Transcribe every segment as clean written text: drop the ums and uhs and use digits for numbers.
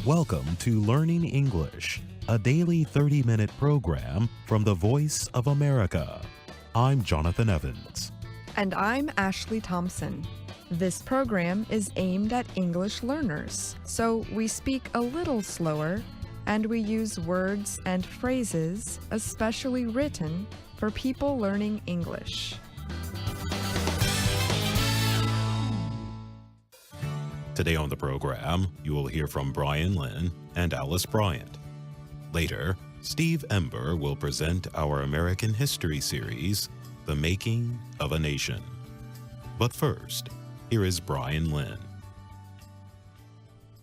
Welcome to Learning English, a daily 30-minute program from the Voice of America. I'm Jonathan Evans. And I'm Ashley Thompson. This program is aimed at English learners, so we speak a little slower and we use words and phrases especially written for people learning English. Today on the program, you will hear from Brian Lynn and Alice Bryant. Later, Steve Ember will present our American history series, The Making of a Nation. But first, here is Brian Lynn.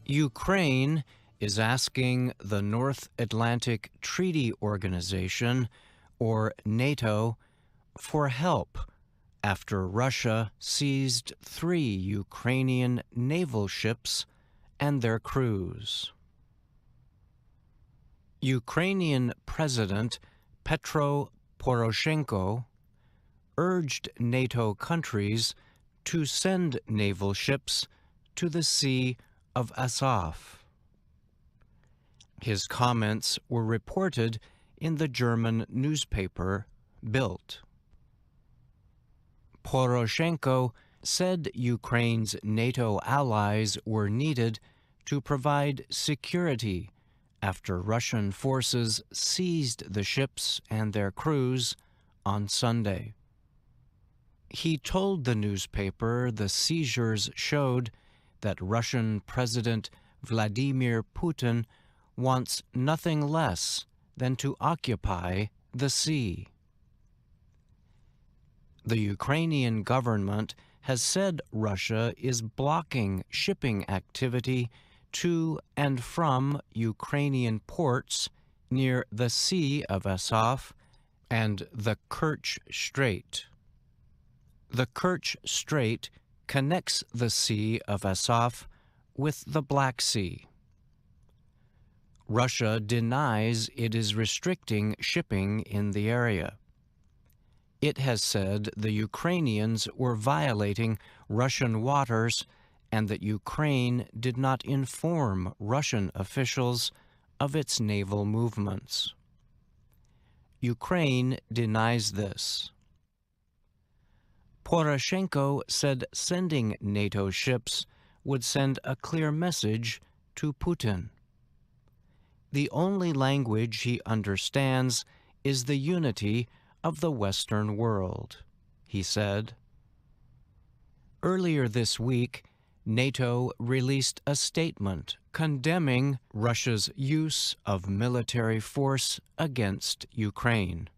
Ukraine is asking the North Atlantic Treaty Organization, or NATO, for help after Russia seized 3 Ukrainian naval ships and their crews. Ukrainian President Petro Poroshenko urged NATO countries to send naval ships to the Sea of Azov. His comments were reported in the German newspaper Bild. Poroshenko said Ukraine's NATO allies were needed to provide security after Russian forces seized the ships and their crews on Sunday. He told the newspaper the seizures showed that Russian President Vladimir Putin wants nothing less than to occupy the sea. The Ukrainian government has said Russia is blocking shipping activity to and from Ukrainian ports near the Sea of Azov and the Kerch Strait. The Kerch Strait connects the Sea of Azov with the Black Sea. Russia denies it is restricting shipping in the area. It has said the Ukrainians were violating Russian waters and that Ukraine did not inform Russian officials of its naval movements. Ukraine denies this. Poroshenko said sending NATO ships would send a clear message to Putin. The only language he understands is the unity of the Western world, he said. Earlier this week, NATO released a statement condemning Russia's use of military force against Ukraine.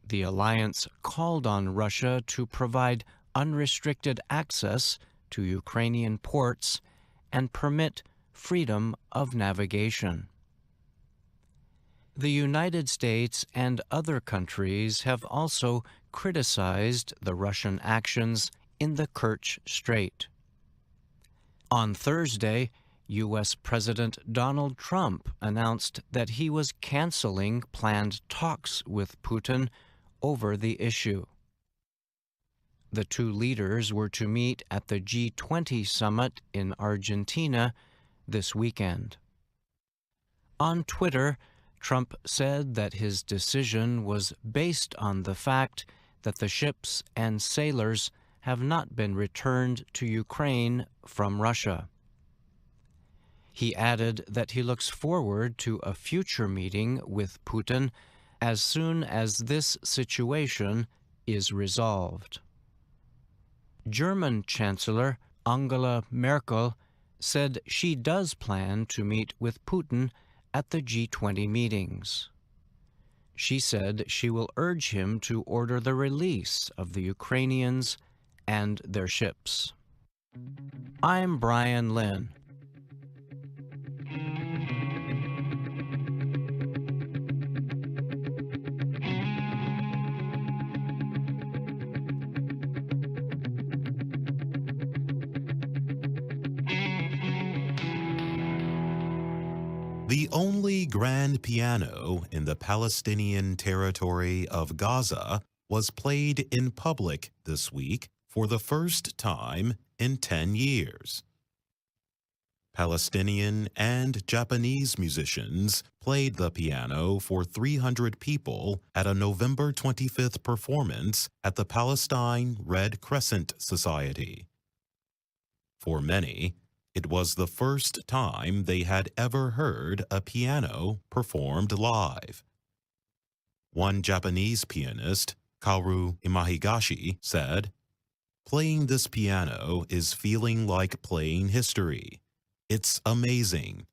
The alliance called on Russia to provide unrestricted access to Ukrainian ports and permit freedom of navigation. The United States and other countries have also criticized the Russian actions in the Kerch Strait. On Thursday, U.S. President Donald Trump announced that he was canceling planned talks with Putin over the issue. The two leaders were to meet at the G20 summit in Argentina this weekend. On Twitter, Trump said that his decision was based on the fact that the ships and sailors have not been returned to Ukraine from Russia. He added that he looks forward to a future meeting with Putin as soon as this situation is resolved. German Chancellor Angela Merkel said she does plan to meet with Putin at the G20 meetings. She said she will urge him to order the release of the Ukrainians and their ships. I'm Brian Lynn. The only grand piano in the Palestinian territory of Gaza was played in public this week for the first time in 10 years. Palestinian and Japanese musicians played the piano for 300 people at a November 25th performance at the Palestine Red Crescent Society. For many, it was the first time they had ever heard a piano performed live. One Japanese pianist, Kaoru Imahigashi, said, "Playing this piano is feeling like playing history. It's amazing.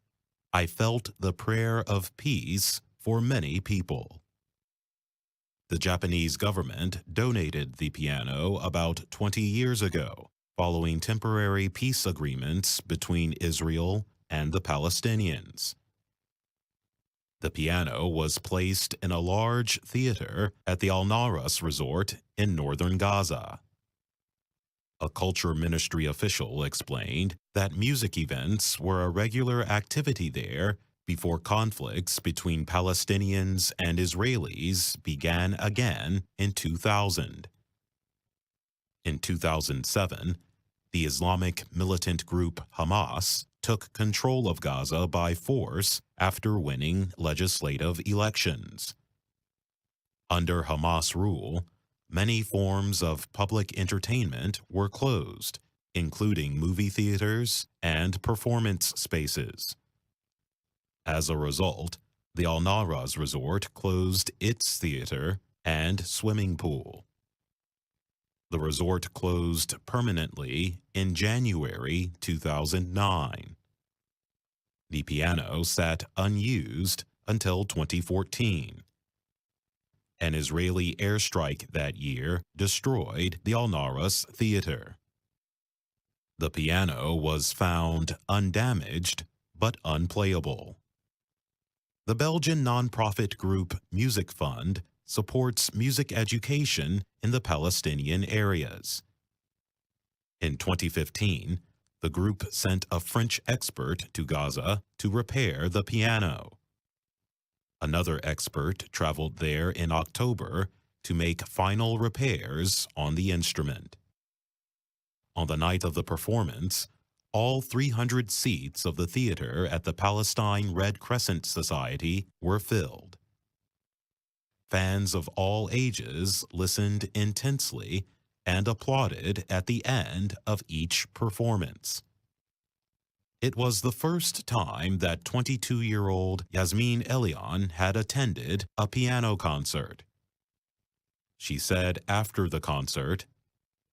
I felt the prayer of peace for many people." The Japanese government donated the piano about 20 years ago, following temporary peace agreements between Israel and the Palestinians. The piano was placed in a large theater at the Al-Naras resort in northern Gaza. A culture ministry official explained that music events were a regular activity there before conflicts between Palestinians and Israelis began again in 2000. In 2007, the Islamic militant group Hamas took control of Gaza by force after winning legislative elections. Under Hamas rule, many forms of public entertainment were closed, including movie theaters and performance spaces. As a result, the Al-Naras resort closed its theater and swimming pool. The resort closed permanently in January 2009. The piano sat unused until 2014. An Israeli airstrike that year destroyed the Al-Naras theater. The piano was found undamaged but unplayable. The Belgian nonprofit group Music Fund supports music education in the Palestinian areas. In 2015, the group sent a French expert to Gaza to repair the piano. Another expert traveled there in October to make final repairs on the instrument. On the night of the performance, all 300 seats of the theater at the Palestine Red Crescent Society were filled. Fans of all ages listened intensely and applauded at the end of each performance. It was the first time that 22-year-old Yasmin Elian had attended a piano concert. She said after the concert,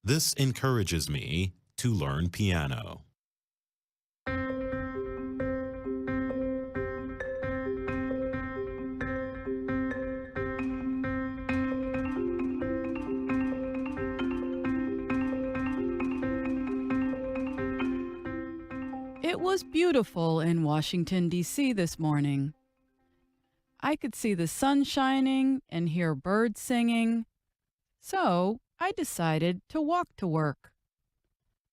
"This encourages me to learn piano." It was beautiful in Washington, D.C. this morning. I could see the sun shining and hear birds singing, so I decided to walk to work.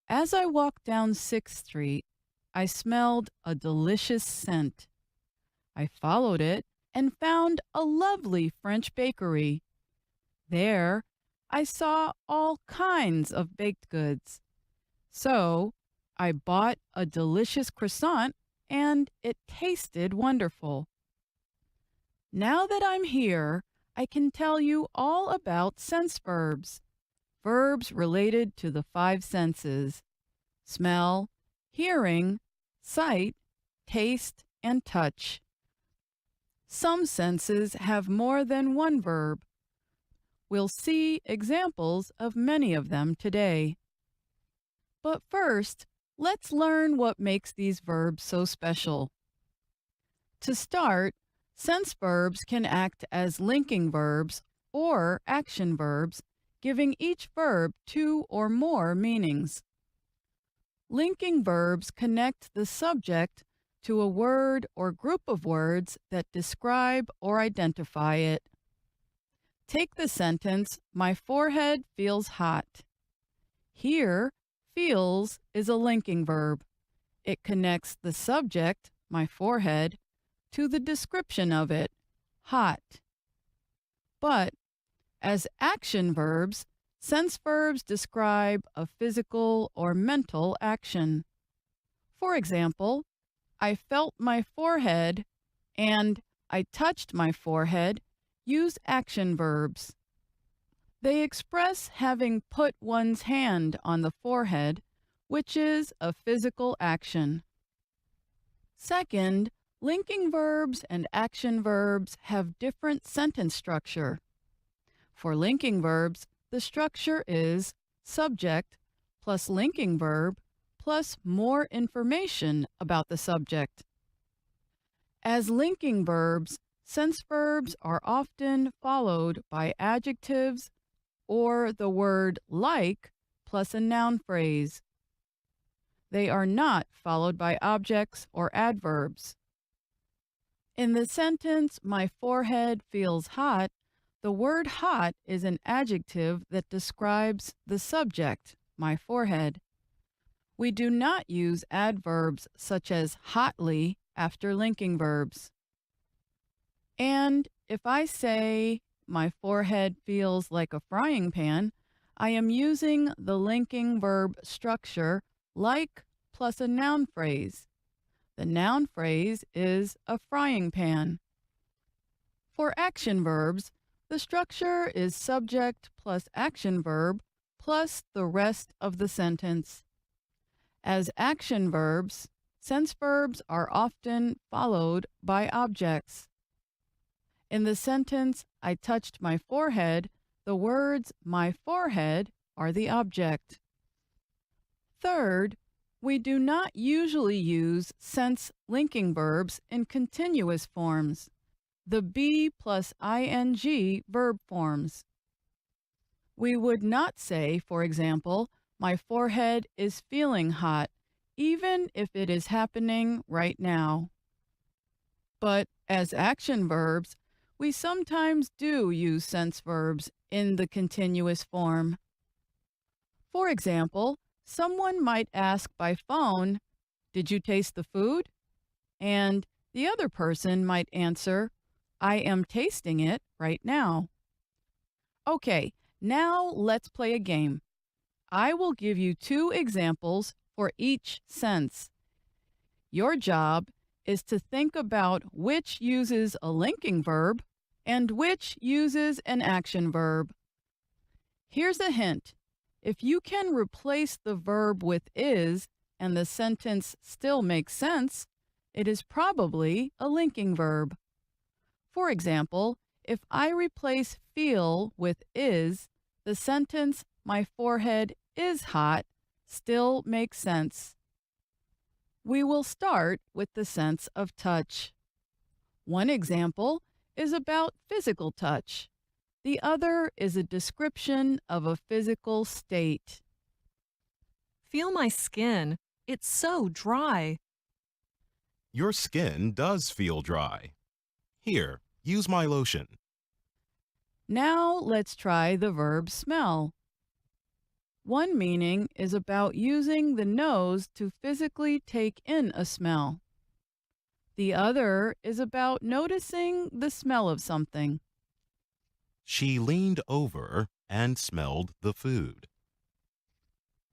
As I walked down 6th Street, I smelled a delicious scent. I followed it and found a lovely French bakery. There, I saw all kinds of baked goods. So, I bought a delicious croissant and it tasted wonderful. Now that I'm here, I can tell you all about sense verbs, verbs related to the 5 senses: smell, hearing, sight, taste, and touch. Some senses have more than one verb. We'll see examples of many of them today. But first, let's learn what makes these verbs so special. To start, sense verbs can act as linking verbs or action verbs, giving each verb 2 or more meanings. Linking verbs connect the subject to a word or group of words that describe or identify it. Take the sentence, "My forehead feels hot." Here, feels is a linking verb. It connects the subject, my forehead, to the description of it, hot. But as action verbs, sense verbs describe a physical or mental action. For example, I felt my forehead and I touched my forehead use action verbs. They express having put one's hand on the forehead, which is a physical action. Second, linking verbs and action verbs have different sentence structure. For linking verbs, the structure is subject plus linking verb plus more information about the subject. As linking verbs, sense verbs are often followed by adjectives or the word like plus a noun phrase. They are not followed by objects or adverbs. In the sentence, my forehead feels hot, the word hot is an adjective that describes the subject, my forehead. We do not use adverbs such as hotly after linking verbs. And if I say, my forehead feels like a frying pan, I am using the linking verb structure like plus a noun phrase. The noun phrase is a frying pan. For action verbs, the structure is subject plus action verb plus the rest of the sentence. As action verbs, sense verbs are often followed by objects. In the sentence, I touched my forehead, the words my forehead are the object. Third, we do not usually use sense linking verbs in continuous forms, the be plus ing verb forms. We would not say, for example, my forehead is feeling hot, even if it is happening right now. But as action verbs, we sometimes do use sense verbs in the continuous form. For example, someone might ask by phone, "Did you taste the food?" And the other person might answer, "I am tasting it right now." Okay, now let's play a game. I will give you 2 examples for each sense. Your job is to think about which uses a linking verb and which uses an action verb. Here's a hint. If you can replace the verb with is and the sentence still makes sense, it is probably a linking verb. For example, if I replace feel with is, the sentence my forehead is hot still makes sense. We will start with the sense of touch. One example is about physical touch. The other is a description of a physical state. Feel my skin. It's so dry. Your skin does feel dry. Here, use my lotion. Now let's try the verb smell. One meaning is about using the nose to physically take in a smell. The other is about noticing the smell of something. She leaned over and smelled the food.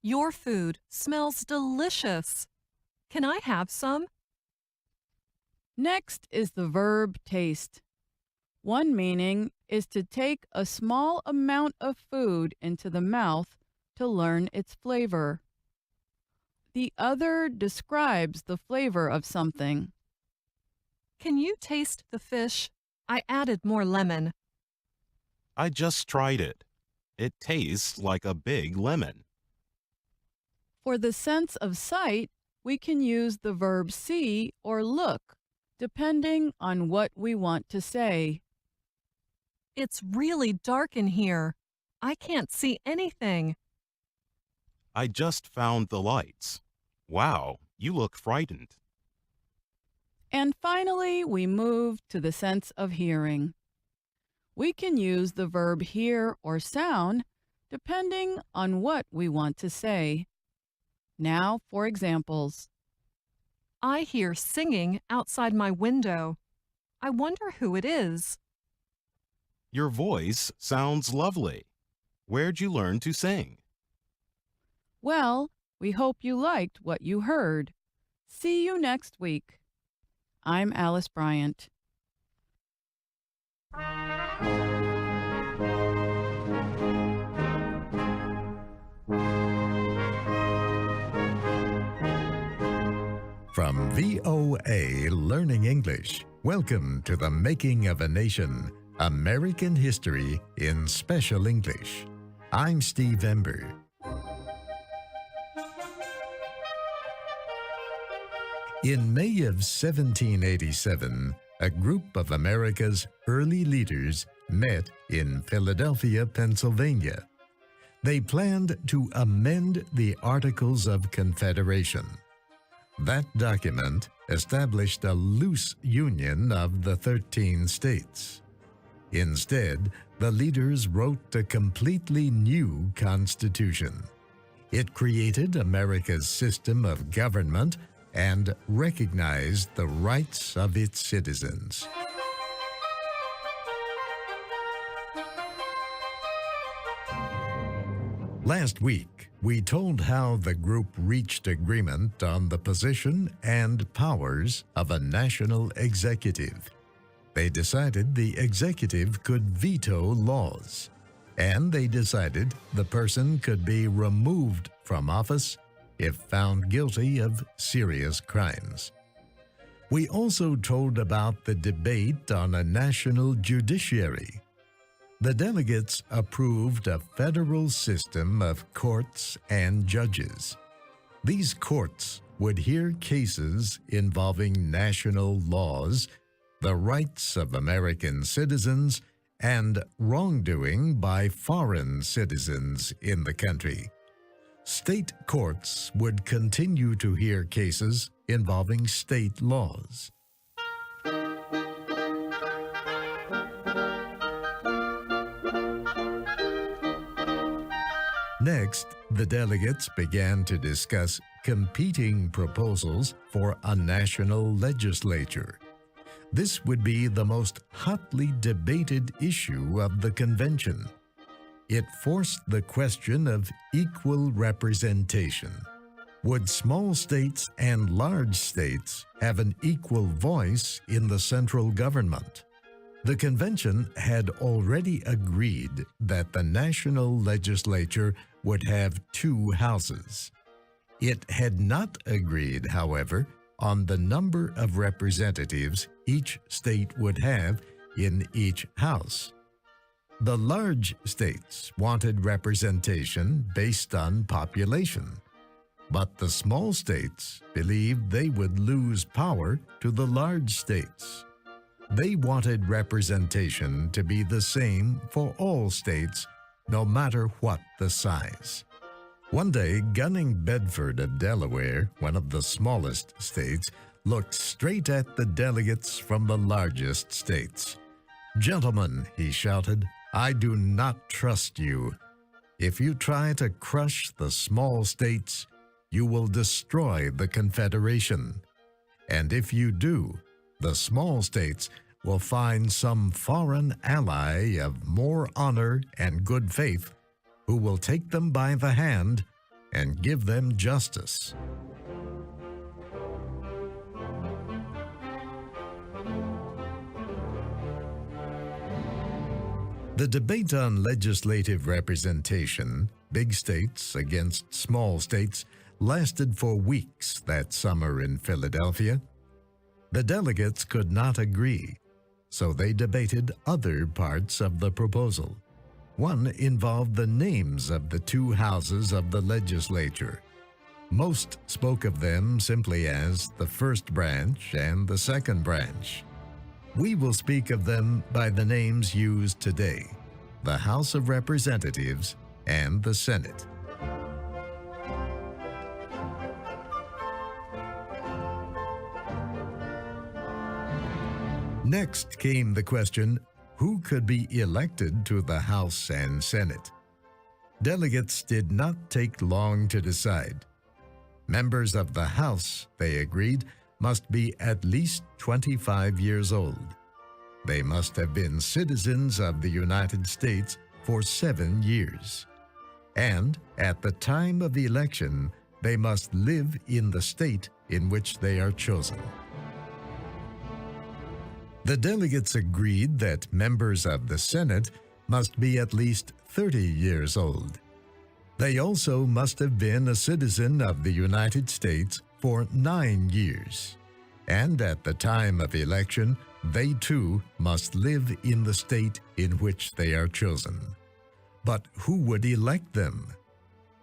Your food smells delicious. Can I have some? Next is the verb taste. One meaning is to take a small amount of food into the mouth to learn its flavor. The other describes the flavor of something. Can you taste the fish? I added more lemon. I just tried it. It tastes like a big lemon. For the sense of sight, we can use the verb see or look, depending on what we want to say. It's really dark in here. I can't see anything. I just found the lights. Wow, you look frightened. And finally, we move to the sense of hearing. We can use the verb hear or sound depending on what we want to say. Now for examples. I hear singing outside my window. I wonder who it is. Your voice sounds lovely. Where'd you learn to sing? Well, we hope you liked what you heard. See you next week. I'm Alice Bryant. From VOA Learning English, welcome to the Making of a Nation, American History in Special English. I'm Steve Ember. In May of 1787, a group of America's early leaders met in Philadelphia, Pennsylvania. They planned to amend the Articles of Confederation. That document established a loose union of the 13 states. Instead, the leaders wrote a completely new constitution. It created America's system of government and recognized the rights of its citizens. Last week, we told how the group reached agreement on the position and powers of a national executive. They decided the executive could veto laws, and they decided the person could be removed from office if found guilty of serious crimes. We also told about the debate on a national judiciary. The delegates approved a federal system of courts and judges. These courts would hear cases involving national laws, the rights of American citizens, and wrongdoing by foreign citizens in the country. State courts would continue to hear cases involving state laws. Next, the delegates began to discuss competing proposals for a national legislature. This would be the most hotly debated issue of the convention. It forced the question of equal representation. Would small states and large states have an equal voice in the central government? The convention had already agreed that the national legislature would have 2 houses. It had not agreed, however, on the number of representatives each state would have in each house. The large states wanted representation based on population, but the small states believed they would lose power to the large states. They wanted representation to be the same for all states, no matter what the size. One day, Gunning Bedford of Delaware, one of the smallest states, looked straight at the delegates from the largest states. "Gentlemen," he shouted, "I do not trust you. If you try to crush the small states, you will destroy the Confederation. And if you do, the small states will find some foreign ally of more honor and good faith who will take them by the hand and give them justice." The debate on legislative representation, big states against small states, lasted for weeks that summer in Philadelphia. The delegates could not agree, so they debated other parts of the proposal. One involved the names of the 2 houses of the legislature. Most spoke of them simply as the first branch and the second branch. We will speak of them by the names used today, the House of Representatives and the Senate. Next came the question, who could be elected to the House and Senate? Delegates did not take long to decide. Members of the House, they agreed, must be at least 25 years old. They must have been citizens of the United States for 7 years. And at the time of election, they must live in the state in which they are chosen. The delegates agreed that members of the Senate must be at least 30 years old. They also must have been a citizen of the United States for 9 years. And at the time of election, they too must live in the state in which they are chosen. But who would elect them?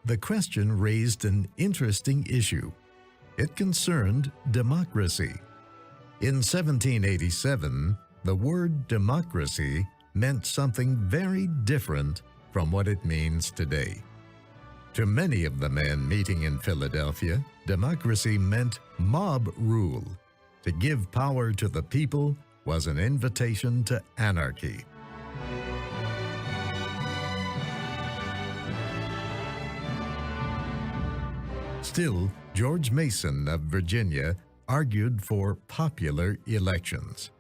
The question raised an interesting issue. It concerned democracy. In 1787, the word democracy meant something very different from what it means today. To many of the men meeting in Philadelphia, democracy meant mob rule. To give power to the people was an invitation to anarchy. Still, George Mason of Virginia argued for popular elections.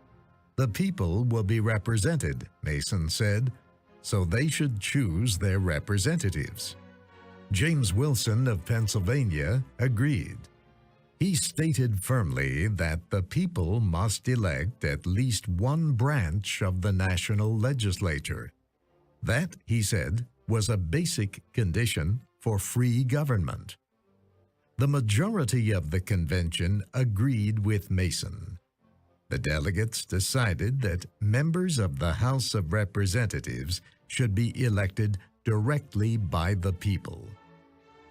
The people will be represented, Mason said, so they should choose their representatives. James Wilson of Pennsylvania agreed. He stated firmly that the people must elect at least one branch of the national legislature. That, he said, was a basic condition for free government. The majority of the convention agreed with Mason. The delegates decided that members of the House of Representatives should be elected directly by the people.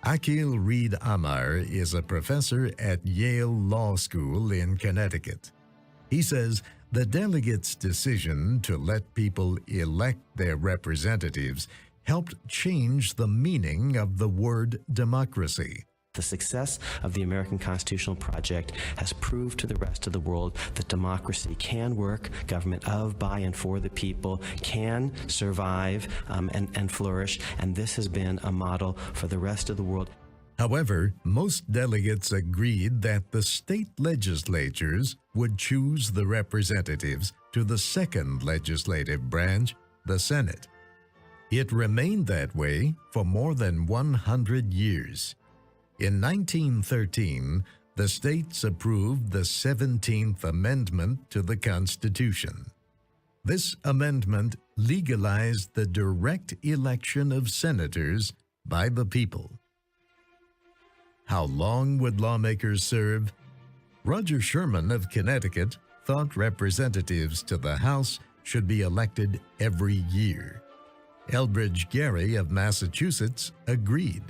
Akil Reed Amar is a professor at Yale Law School in Connecticut. He says the delegates' decision to let people elect their representatives helped change the meaning of the word democracy. The success of the American constitutional project has proved to the rest of the world that democracy can work, government of, by, and for the people can survive and flourish, and this has been a model for the rest of the world. However, most delegates agreed that the state legislatures would choose the representatives to the second legislative branch, the Senate. It remained that way for more than 100 years. In 1913, the states approved the 17th Amendment to the Constitution. This amendment legalized the direct election of senators by the people. How long would lawmakers serve? Roger Sherman of Connecticut thought representatives to the House should be elected every year. Elbridge Gerry of Massachusetts agreed.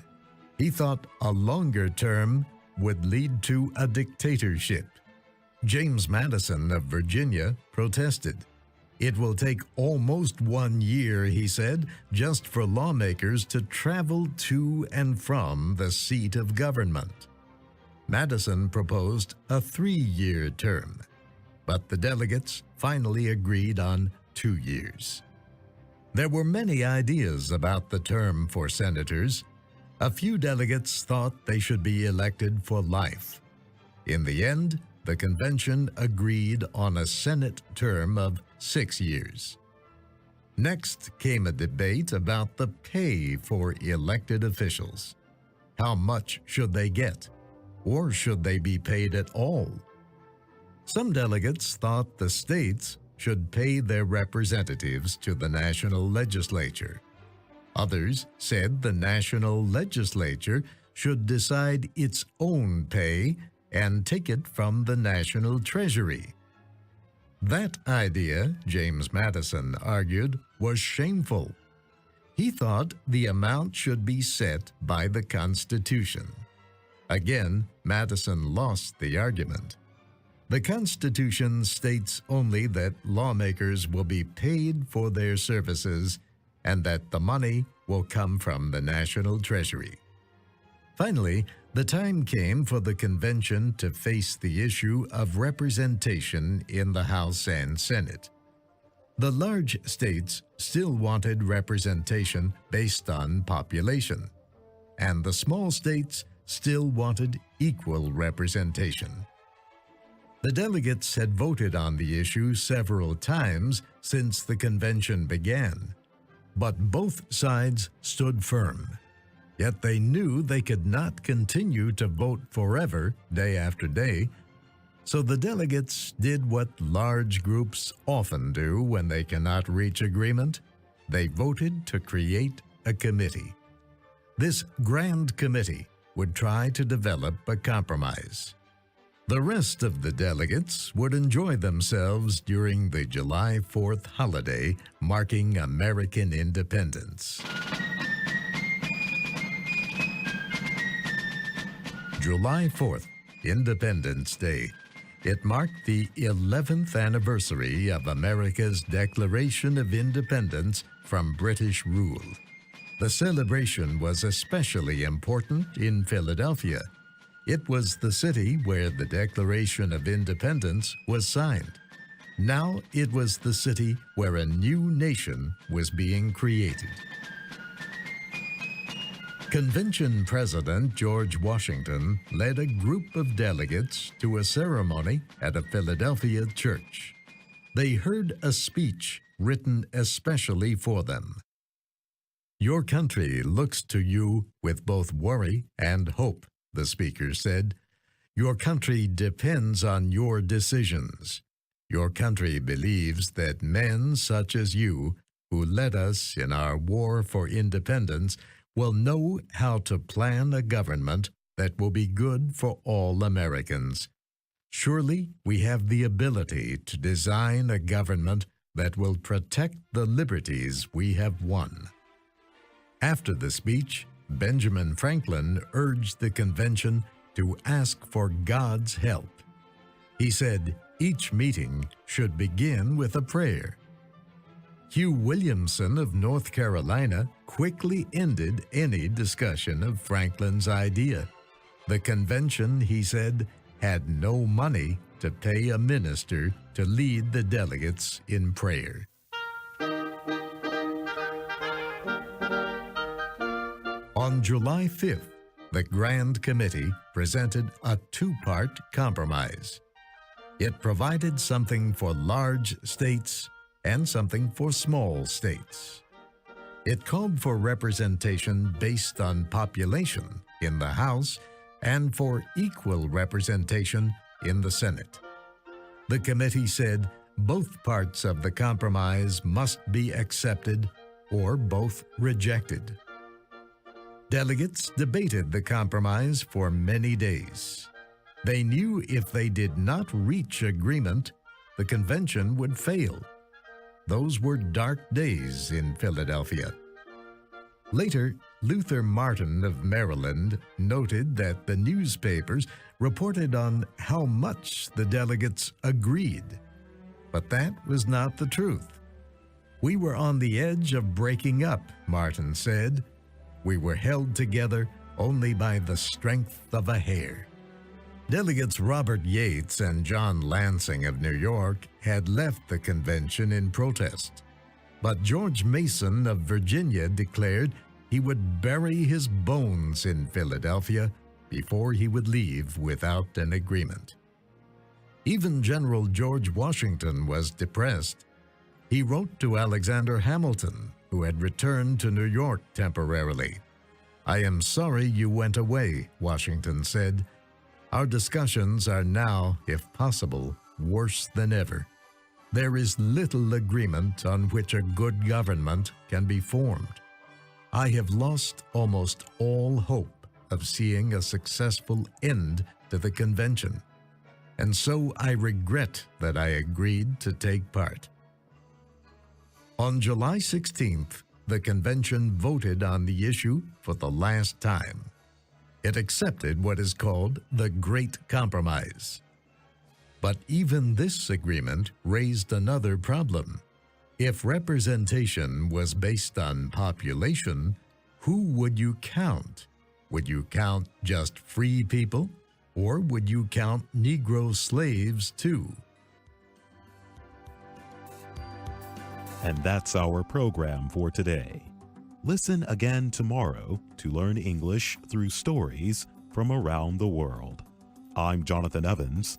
He thought a longer term would lead to a dictatorship. James Madison of Virginia protested. It will take almost 1 year, he said, just for lawmakers to travel to and from the seat of government. Madison proposed a 3-year term, but the delegates finally agreed on 2 years. There were many ideas about the term for senators. A few delegates thought they should be elected for life. In the end, the convention agreed on a Senate term of 6 years. Next came a debate about the pay for elected officials. How much should they get? Or should they be paid at all? Some delegates thought the states should pay their representatives to the national legislature. Others said the national legislature should decide its own pay and take it from the national treasury. That idea, James Madison argued, was shameful. He thought the amount should be set by the Constitution. Again, Madison lost the argument. The Constitution states only that lawmakers will be paid for their services and that the money will come from the national treasury. Finally, the time came for the convention to face the issue of representation in the House and Senate. The large states still wanted representation based on population, and the small states still wanted equal representation. The delegates had voted on the issue several times since the convention began, but both sides stood firm. Yet they knew they could not continue to vote forever, day after day, so the delegates did what large groups often do when they cannot reach agreement. They voted to create a committee. This Grand Committee would try to develop a compromise. The rest of the delegates would enjoy themselves during the July 4th holiday marking American independence. July 4th, Independence Day. It marked the 11th anniversary of America's Declaration of Independence from British rule. The celebration was especially important in Philadelphia. It was the city where the Declaration of Independence was signed. Now it was the city where a new nation was being created. Convention President George Washington led a group of delegates to a ceremony at a Philadelphia church. They heard a speech written especially for them. "Your country looks to you with both worry and hope," the speaker said. "Your country depends on your decisions. Your country believes that men such as you, who led us in our war for independence, will know how to plan a government that will be good for all Americans. Surely we have the ability to design a government that will protect the liberties we have won." After the speech, Benjamin Franklin urged the convention to ask for God's help. He said each meeting should begin with a prayer. Hugh Williamson of North Carolina quickly ended any discussion of Franklin's idea. The convention, he said, had no money to pay a minister to lead the delegates in prayer. On July 5th, the Grand Committee presented a two-part compromise. It provided something for large states and something for small states. It called for representation based on population in the House and for equal representation in the Senate. The committee said both parts of the compromise must be accepted or both rejected. Delegates debated the compromise for many days. They knew if they did not reach agreement, the convention would fail. Those were dark days in Philadelphia. Later, Luther Martin of Maryland noted that the newspapers reported on how much the delegates agreed. But that was not the truth. "We were on the edge of breaking up," Martin said. "We were held together only by the strength of a hair." Delegates Robert Yates and John Lansing of New York had left the convention in protest. But George Mason of Virginia declared he would bury his bones in Philadelphia before he would leave without an agreement. Even General George Washington was depressed. He wrote to Alexander Hamilton, who had returned to New York temporarily. "I am sorry you went away," Washington said. "Our discussions are now, if possible, worse than ever. There is little agreement on which a good government can be formed. I have lost almost all hope of seeing a successful end to the convention, and so I regret that I agreed to take part." On July 16th, the convention voted on the issue for the last time. It accepted what is called the Great Compromise. But even this agreement raised another problem. If representation was based on population, who would you count? Would you count just free people, or would you count Negro slaves too? And that's our program for today. Listen again tomorrow to learn English through stories from around the world. I'm Jonathan Evans.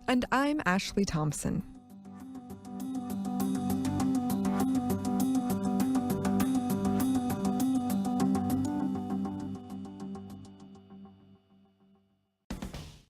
And I'm Ashley Thompson.